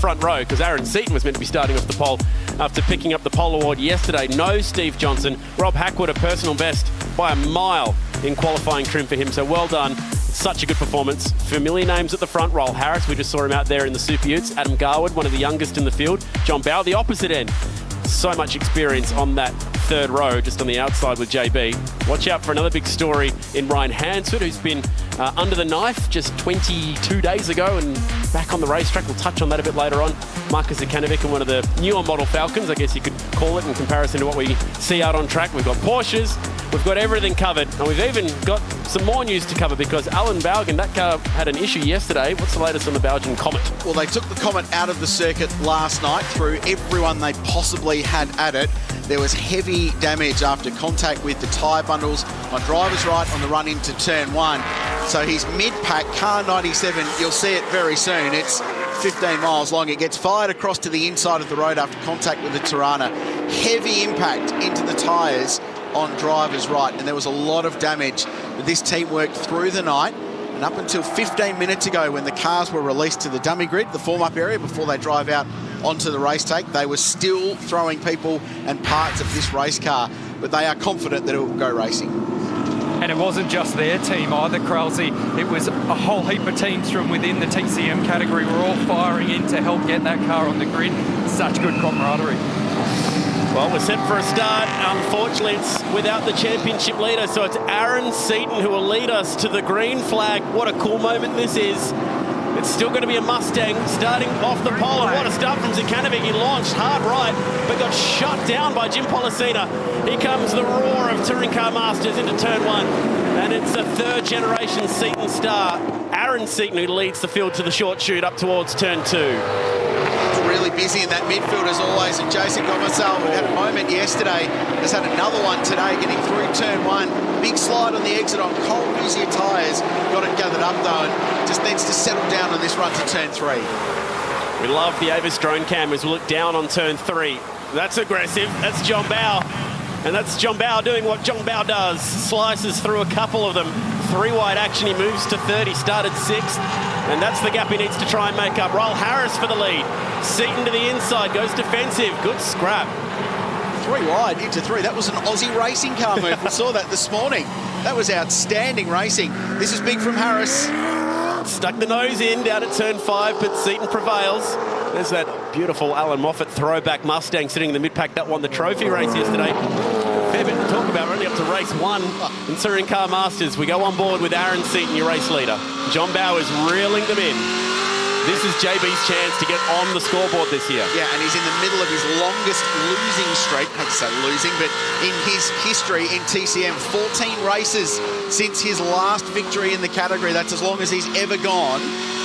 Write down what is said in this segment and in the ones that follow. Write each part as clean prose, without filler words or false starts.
front row, because Aaron Seaton was meant to be starting off the pole after picking up the pole award yesterday. No Steve Johnson. Rob Hackwood, a personal best by a mile in qualifying trim for him, so well done. Such a good performance. Familiar names at the front. Roll Harris, we just saw him out there in the Super Utes. Adam Garwood, one of the youngest in the field. John Bowe, the opposite end. So much experience on that third row, just on the outside with JB. Watch out for another big story in Ryan Hansford, who's been under the knife just 22 days ago and back on the racetrack. We'll touch on that a bit later on. Marcus Zekanovic and one of the newer model Falcons, I guess you could call it, in comparison to what we see out on track. We've got Porsches, we've got everything covered, and we've even got some more news to cover because Alan Baugen, that car had an issue yesterday. What's the latest on the Baugen Comet? Well, they took the Comet out of the circuit last night, threw everyone they possibly had at it. There was heavy damage after contact with the tyre bundles on driver's right on the run into turn 1. So his mid-pack, car 97, you'll see it very soon. It's 15 miles long. It gets fired across to the inside of the road after contact with the Tirana. Heavy impact into the tyres on driver's right, and there was a lot of damage. This team worked through the night, and up until 15 minutes ago when the cars were released to the dummy grid, the form-up area, before they drive out onto the race take, they were still throwing people and parts of this race car, but they are confident that it will go racing. And it wasn't just their team either, Kralsey. It was a whole heap of teams from within the TCM category were all firing in to help get that car on the grid. Such good camaraderie. Well, we're set for a start. Unfortunately, it's without the championship leader, so it's Aaron Seaton who will lead us to the green flag. What a cool moment this is. It's still going to be a Mustang starting off the pole, and what a start from Zekanovic. He launched hard right, but got shut down by Jim Policina. Here comes the roar of Touring Car Masters into turn 1, and it's a third-generation Seaton star, Aaron Seaton, who leads the field to the short chute up towards turn 2. Really busy in that midfield as always, and Jason Gomersal, who had a moment yesterday, has had another one today, getting through turn 1. Big slide on the exit on cold Musia tyres. Got it gathered up though, and just needs to settle down on this run to turn 3. We love the Avis drone cam as we look down on turn 3. That's aggressive. That's John Bowe. And that's John Bowe doing what John Bowe does. Slices through a couple of them. 3-wide action, he moves to 30, started 6th. And that's the gap he needs to try and make up. Roll Harris for the lead. Seaton to the inside, goes defensive. Good scrap. 3 wide into 3. That was an Aussie racing car move. We saw that this morning. That was outstanding racing. This is big from Harris. Stuck the nose in down at turn 5, but Seaton prevails. There's that beautiful Alan Moffat throwback Mustang sitting in the mid-pack that won the trophy race yesterday. Fair bit to talk about. We're only up to race 1 in Touring Car Masters. We go on board with Aaron Seaton, your race leader. John Bowe is reeling them in. This is JB's chance to get on the scoreboard this year. Yeah, and he's in the middle of his longest losing streak. I hate to say losing, but in his history in TCM, 14 races since his last victory in the category. That's as long as he's ever gone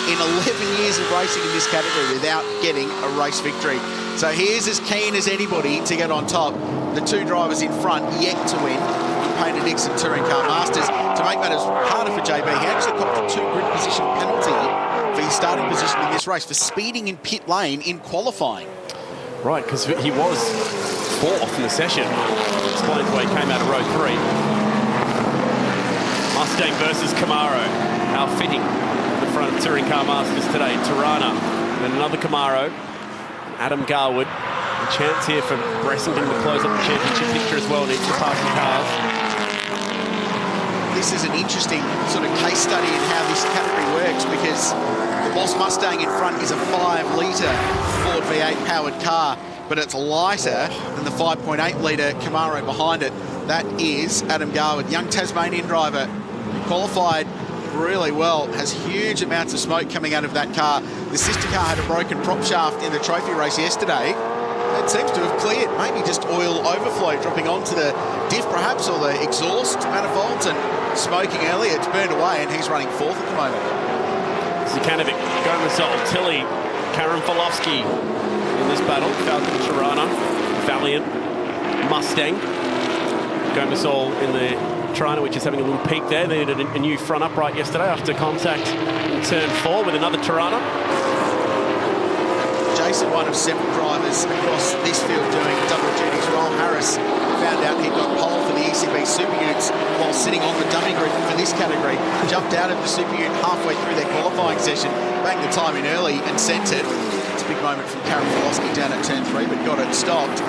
in 11 years of racing in this category without getting a race victory. So he is as keen as anybody to get on top. The 2 drivers in front yet to win. Painter Dixon Touring Car Masters. To make matters harder for JB, he actually copped a 2 grid position penalty for his starting position in this race for speeding in pit lane in qualifying. Right, because he was 4th in the session. Explains why he came out of row 3. Mustang versus Camaro. How fitting. In front of Touring Car Masters today. Tirana and another Camaro. Adam Garwood. A chance here for Bressington to close up the championship picture as well. Needs to pass the cars. This is an interesting sort of case study in how this category works, because the Boss Mustang in front is a 5-litre Ford V8 powered car, but it's lighter than the 5.8-litre Camaro behind it. That is Adam Garwood, young Tasmanian driver, qualified really well, has huge amounts of smoke coming out of that car. The sister car had a broken prop shaft in the trophy race yesterday. It seems to have cleared, maybe just oil overflow dropping onto the diff perhaps, or the exhaust manifolds, and smoking earlier. It's burned away, and he's running 4th at the moment. Zekanovic, Gomersal, Tilly, Karen Filofsky in this battle. Falcon, Tirana, Valiant, Mustang. Gomersal in the Tirana, which is having a little peak there. They needed a new front upright yesterday after contact in turn 4 with another Tirana. Jason, one of 7 drivers across this field doing double duties. Roll Harris found out he got pole for the ECB Super Utes while sitting on the dummy grid for this category. Jumped out of the Super Ute halfway through their qualifying session, banged the time in early and sent it. It's a big moment from Karen Filosky down at turn 3, but got it stopped.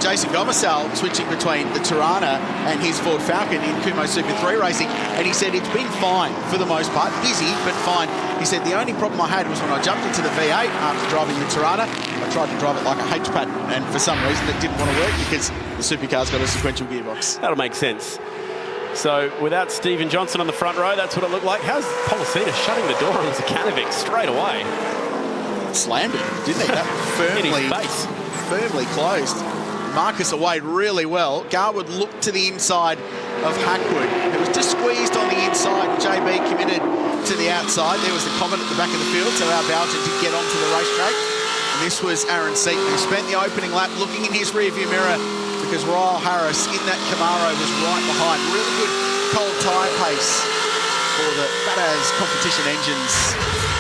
Jason Gomersal switching between the Tirana and his Ford Falcon in Kumo Super 3 racing, and he said it's been fine for the most part, busy but fine. He said the only problem I had was when I jumped into the V8 after driving the Tirana, I tried to drive it like a H pattern, and for some reason it didn't want to work because the supercar's got a sequential gearbox. That'll make sense. So without Stephen Johnson on the front row, that's what it looked like. How's Policina shutting the door on Zakanovic straight away? Slammed him, didn't he? That firmly closed. Marcus away really well. Garwood looked to the inside of Hackwood. It was just squeezed on the inside. JB committed to the outside. There was the comment at the back of the field, so our Belgian did get onto the racetrack. And this was Aaron Seaton, who spent the opening lap looking in his rearview mirror because Ryle Harris in that Camaro was right behind. Really good cold tyre pace for the Fataz competition engines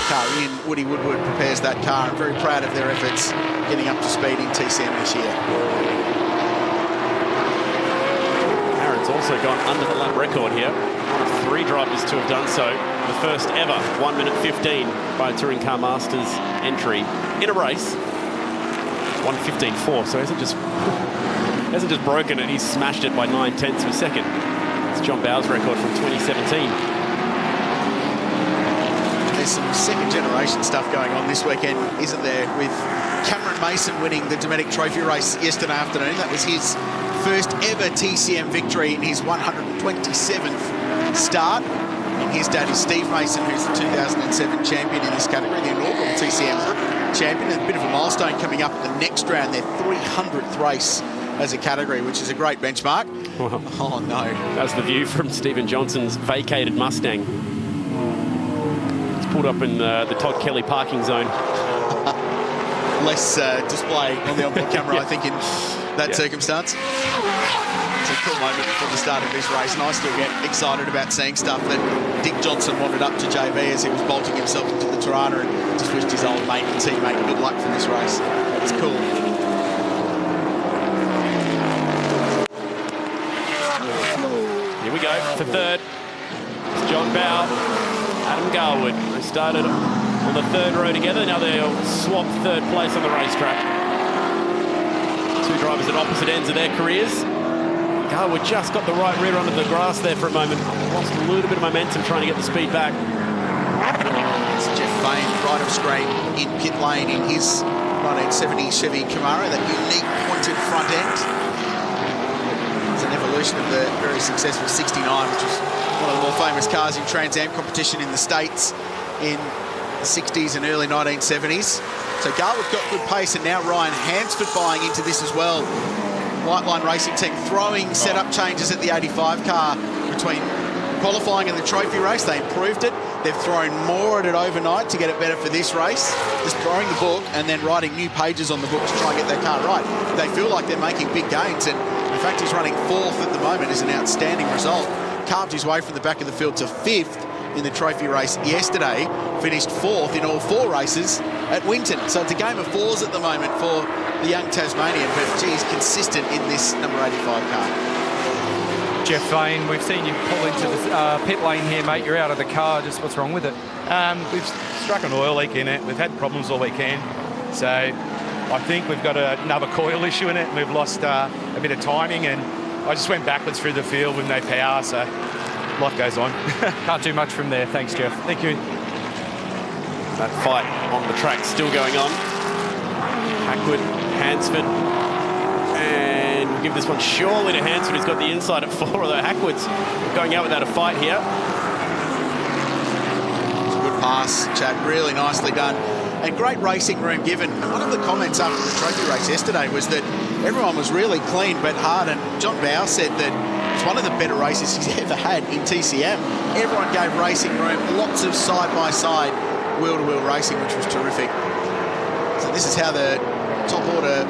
car. Ian Woody Woodward prepares that car. I'm very proud of their efforts getting up to speed in TCM this year. Aaron's also gone under the lap record here. One of 3 drivers to have done so. The first ever 1 minute 15 by a Touring Car Masters entry in a race. 1:15.4, so hasn't just broken it, he's smashed it by 9/10 of a second. It's John Bowes' record from 2017. There's some second generation stuff going on this weekend, isn't there, with Cameron Mason winning the Dometic Trophy race yesterday afternoon. That was his first ever TCM victory in his 127th start. And his dad is Steve Mason, who's the 2007 champion in this category, the inaugural TCM champion. And a bit of a milestone coming up at the next round, their 300th race as a category, which is a great benchmark. Wow. Oh no. That's the view from Stephen Johnson's vacated Mustang. It's pulled up in the Todd Kelly parking zone. Less display on the onboard camera, Yeah. I think, in that circumstance. It's a cool moment before the start of this race, and I still get excited about seeing stuff that Dick Johnson wanted up to JB as he was bolting himself into the Tirana and just wished his old mate and teammate good luck for this race. It's cool. Here we go for third. It's John Bow, Adam Garwood. They started on the third row together. Now they'll swap third place on the racetrack. 2 drivers at opposite ends of their careers. Garwood just got the right rear onto the grass there for a moment. Lost a little bit of momentum trying to get the speed back. It's Jeff Fain right of screen in pit lane in his 1970 Chevy Camaro, that unique pointed front end. It's an evolution of the very successful 69, which was one of the more famous cars in Trans Am competition in the States in the 60s and early 1970s. So Garwood got good pace, and now Ryan Hansford buying into this as well. White Line Racing Team throwing setup changes at the 85 car between qualifying and the trophy race. They improved it. They've thrown more at it overnight to get it better for this race. Just throwing the book and then writing new pages on the book to try and get their car right. They feel like they're making big gains, and the fact he's running 4th at the moment is an outstanding result. Carved his way from the back of the field to 5th in the trophy race yesterday. Finished 4th in all 4 races at Winton. So it's a game of 4s at the moment for the young Tasmanian, but geez, consistent in this number 85 car. Jeff Fain, we've seen you pull into the pit lane here, mate. You're out of the car. Just what's wrong with it? We've struck an oil leak in it. We've had problems all weekend. So I think we've got another coil issue in it. We've lost a bit of timing, and I just went backwards through the field with no power, so life goes on. Can't do much from there. Thanks, Jeff. Thank you. That fight on the track still going on. Hackwood, Hansford, and we'll give this one surely to Hansford, who's got the inside at 4, although Hackwood's going out without a fight here. It's a good pass, Chad, really nicely done. And great racing room given. And one of the comments after the trophy race yesterday was that everyone was really clean but hard, and John Bow said that it's one of the better races he's ever had in TCM. Everyone gave racing room, lots of side-by-side, wheel-to-wheel racing, which was terrific. So this is how the top order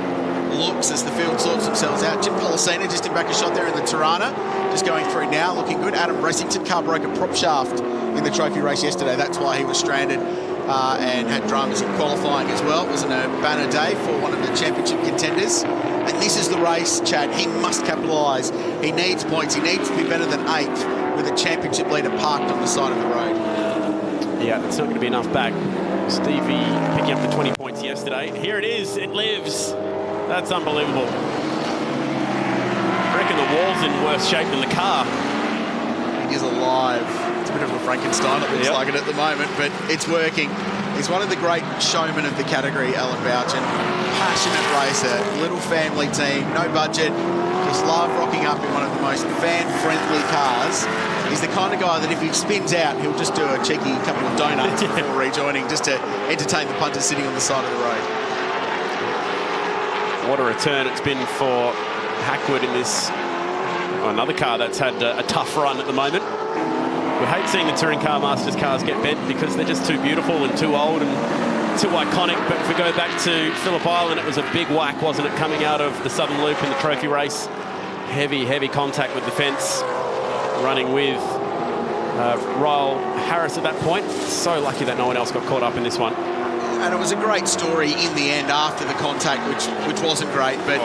looks as the field sorts themselves out. Jim Policina just in back a shot there in the Tirana, just going through now, looking good. Adam Bressington, car broke a prop shaft in the trophy race yesterday. That's why he was stranded and had dramas in qualifying as well. It wasn't a banner day for one of the championship contenders. And this is the race, Chad. He must capitalise. He needs points. He needs to be better than 8th with a championship leader parked on the side of the road. Yeah, it's not going to be enough back. Stevie picking up the 20 points yesterday. Here it is. It lives. That's unbelievable. I reckon the wall's in worse shape than the car. It is alive. It's a bit of a Frankenstein, it looks like it at the moment, but it's working. He's one of the great showmen of the category, Alan Bouchin. Passionate racer, little family team, no budget, just love rocking up in one of the most fan-friendly cars. He's the kind of guy that if he spins out, he'll just do a cheeky couple of donuts before rejoining, just to entertain the punters sitting on the side of the road. What a return it's been for Hackwood in this, another car that's had a tough run at the moment. We hate seeing the Touring Car Masters cars get bent because they're just too beautiful and too old and too iconic. But if we go back to Phillip Island, it was a big whack, wasn't it, coming out of the Southern Loop in the trophy race. Heavy contact with the fence, running with Ryle Harris at that point. So lucky that no one else got caught up in this one. And it was a great story in the end after the contact, which wasn't great, but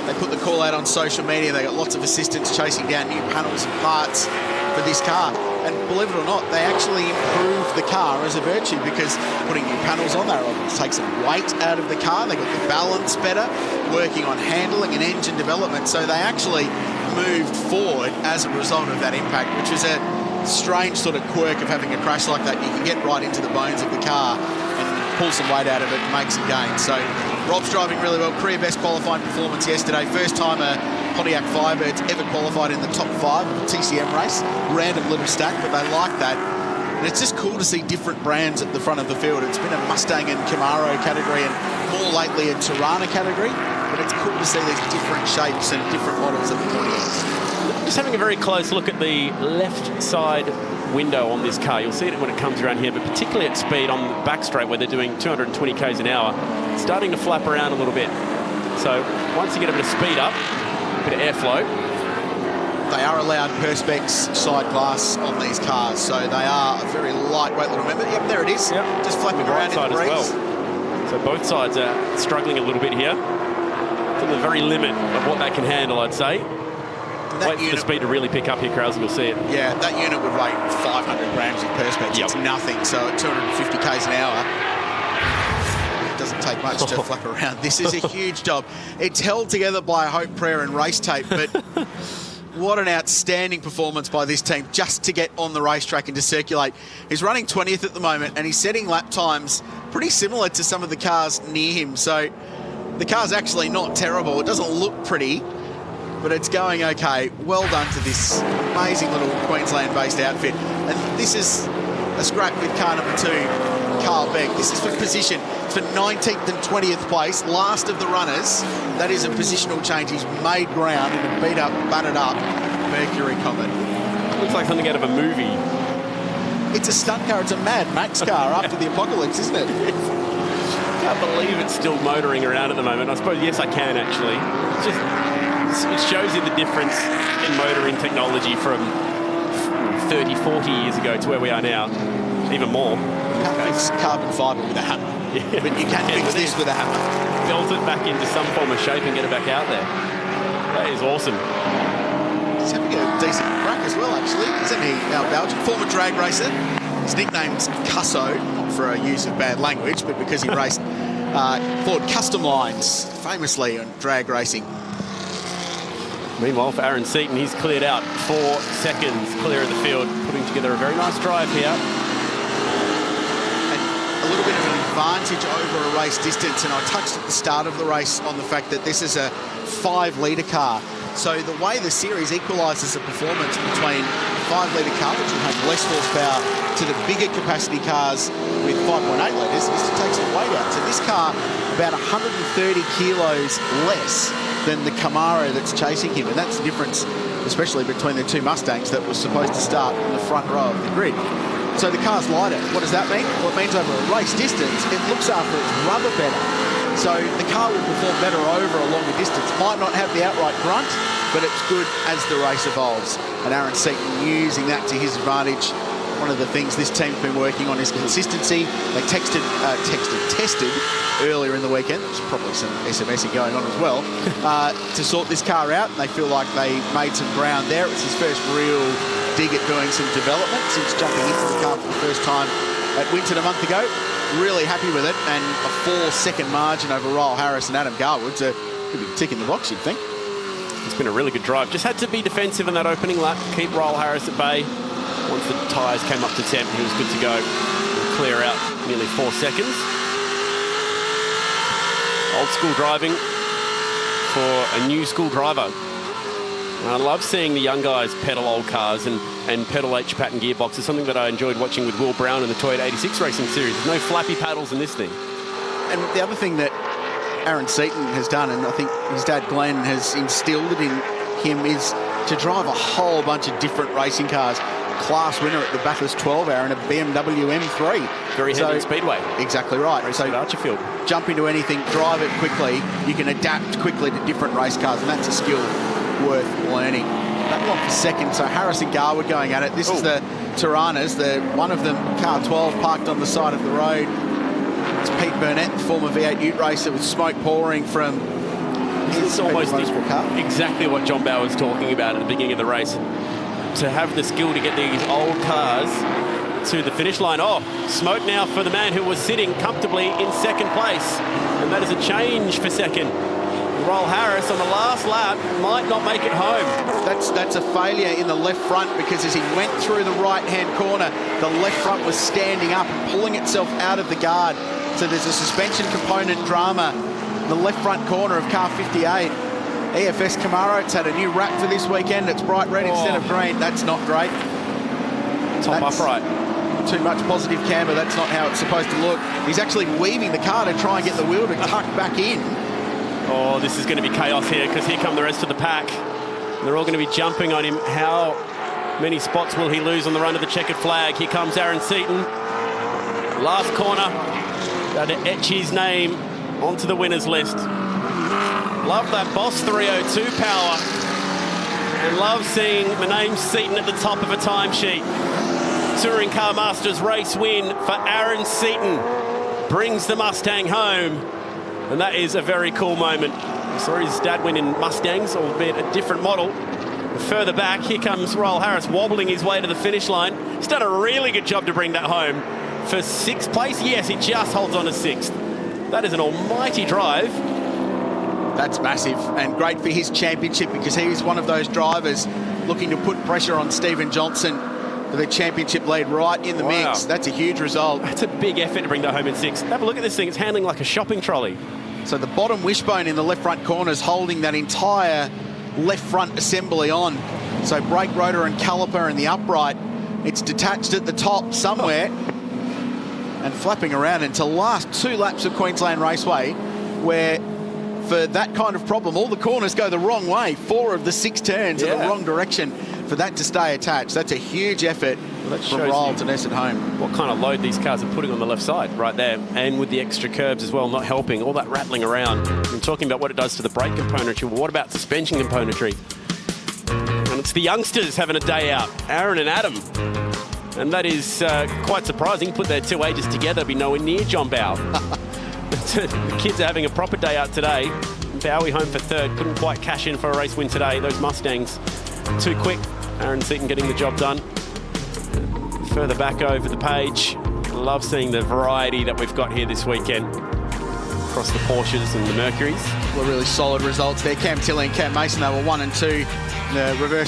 they put the call out on social media. They got lots of assistants chasing down new panels and parts for this car. And believe it or not, they actually improved the car as a virtue, because putting new panels on, they were able to take some weight out of the car. They got the balance better, working on handling and engine development. So they actually moved forward as a result of that impact, which is a strange sort of quirk of having a crash like that. You can get right into the bones of the car and pull some weight out of it and make some gains. So Rob's driving really well. Career best qualifying performance yesterday. First time a Pontiac Firebirds ever qualified in the top 5 of a TCM race. Random little stack, but they like that. And it's just cool to see different brands at the front of the field. It's been a Mustang and Camaro category and more lately a Tirana category. But it's cool to see these different shapes and different models at the Pontiacs. Just having a very close look at the left side window on this car. You'll see it when it comes around here, but particularly at speed on the back straight where they're doing 220 k's an hour, it's starting to flap around a little bit. So once you get a bit of speed up, a bit of airflow. They are allowed Perspex side glass on these cars, so they are a very lightweight little member. Yep, there it is. Yep. Just flapping around in the breeze. As well. So both sides are struggling a little bit here. To the very limit of what they can handle, I'd say. Wait for the speed to really pick up here, Krause, you'll see it. Yeah, that unit would weigh 500 grams of Perspex. It's nothing, so at 250 k's an hour, it doesn't take much to flap around. This is a huge job. It's held together by hope, prayer and race tape, but what an outstanding performance by this team just to get on the racetrack and to circulate. He's running 20th at the moment, and he's setting lap times pretty similar to some of the cars near him. So the car's actually not terrible. It doesn't look pretty, but it's going okay. Well done to this amazing little Queensland-based outfit. And this is a scrap with car number 2, Carl Beck. This is for position. It's for 19th and 20th place, last of the runners. That is a positional change. He's made ground in a beat-up, battered-up Mercury Comet. Looks like something out of a movie. It's a stunt car. It's a Mad Max car after the apocalypse, isn't it? I can't believe it's still motoring around at the moment. I suppose, yes, I can, actually. It's just... It shows you the difference in motoring technology from 30, 40 years ago to where we are now. Even more. You can't fix carbon fibre with a hammer. Yeah. But you can fix this with a hammer. Build it back into some form of shape and get it back out there. That is awesome. He's having a decent crack as well, actually, isn't he? Now, Belgian, former drag racer. His nickname's Cusso, not for a use of bad language, but because he raced Ford Custom Lines, famously on drag racing. Meanwhile, for Aaron Seaton, he's cleared out 4 seconds clear of the field, putting together a very nice drive here. And a little bit of an advantage over a race distance, and I touched at the start of the race on the fact that this is a 5-litre car. So the way the series equalises the performance between the 5-litre car, which will have less horsepower, to the bigger capacity cars with 5.8 litres, is to take some weight out. So this car, about 130 kilos less than the Camaro that's chasing him, and that's the difference especially between the 2 Mustangs that was supposed to start in the front row of the grid. So the car's lighter. What does that mean? Well, it means over a race distance it looks after its rubber better, so the car will perform better over a longer distance. Might not have the outright grunt, but it's good as the race evolves, and Aaron Seaton using that to his advantage. One of the things this team's been working on is consistency. They tested earlier in the weekend. There's probably some SMSing going on as well to sort this car out. And they feel like they made some ground there. It was his first real dig at doing some development since jumping into the car for the first time at Winton a month ago. really happy with it, and a 4-second margin over Royal Harris and Adam Garwood's a big tick in the box, you'd think. It's been a really good drive. Just had to be defensive in that opening lap, keep Royal Harris at bay. Once the tyres came up to temp, he was good to go and clear out nearly 4 seconds. Old school driving for a new school driver. And I love seeing the young guys pedal old cars and pedal H-pattern gearboxes, something that I enjoyed watching with Will Brown in the Toyota 86 Racing Series. There's no flappy paddles in this thing. And the other thing that Aaron Seaton has done, and I think his dad Glenn has instilled it in him, is to drive a whole bunch of different racing cars. Class winner at the Bathurst 12 Hour in a BMW M3. Very handy speedway. Exactly right. Race at Archerfield. Jump into anything, drive it quickly. You can adapt quickly to different race cars, and that's a skill worth learning. That one for second, so Harris and Garwood going at it. This is the Tiranas, one of them, car 12, parked on the side of the road. It's Pete Burnett, the former V8 Ute racer, with smoke pouring from his almost car. Exactly what John Bauer was talking about at the beginning of the race. To have the skill to get these old cars to the finish line. Oh, smoke now for the man who was sitting comfortably in second place. And that is a change for second. Royal Harris on the last lap might not make it home. That's a failure in the left front, because as he went through the right-hand corner, the left front was standing up and pulling itself out of the guard. So there's a suspension component drama in the left front corner of car 58. EFS Camaro, it's had a new wrap for this weekend. It's bright red instead of green. That's not great. Top upright. Too much positive camber. That's not how it's supposed to look. He's actually weaving the car to try and get the wheel to tuck back in. Oh, this is going to be chaos here, because here come the rest of the pack. They're all going to be jumping on him. How many spots will he lose on the run of the checkered flag? Here comes Aaron Seaton. Last corner. Got to etch his name onto the winners list. Love that Boss 302 power. And love seeing the name Seaton at the top of a timesheet. Touring Car Masters race win for Aaron Seaton. Brings the Mustang home. And that is a very cool moment. Saw his dad win in Mustangs, albeit a different model. Further back, here comes Royal Harris wobbling his way to the finish line. He's done a really good job to bring that home. For 6th place, yes, he just holds on to 6th. That is an almighty drive. That's massive, and great for his championship, because he's one of those drivers looking to put pressure on Stephen Johnson for the championship lead right in the mix. That's a huge result. That's a big effort to bring that home in 6th. Have a look at this thing. It's handling like a shopping trolley. So the bottom wishbone in the left front corner is holding that entire left front assembly on. So brake rotor and caliper and the upright, it's detached at the top somewhere and flapping around until last 2 laps of Queensland Raceway, where for that kind of problem, all the corners go the wrong way. 4 of the 6 turns in the wrong direction for that to stay attached. That's a huge effort from Royal to Ness at home. What kind of load these cars are putting on the left side right there, and with the extra curbs as well, not helping. All that rattling around. I'm talking about what it does to the brake componentry. Well, what about suspension componentry? And it's the youngsters having a day out, Aaron and Adam. And that is quite surprising. Put their 2 ages together, be nowhere near John Bow. The kids are having a proper day out today. Bowie home for 3rd. Couldn't quite cash in for a race win today. Those Mustangs too quick. Aaron Seaton getting the job done. Further back over the page. Love seeing the variety that we've got here this weekend across the Porsches and the Mercuries. Well, really solid results there. Cam Tilley and Cam Mason, they were 1 and 2 in the reverse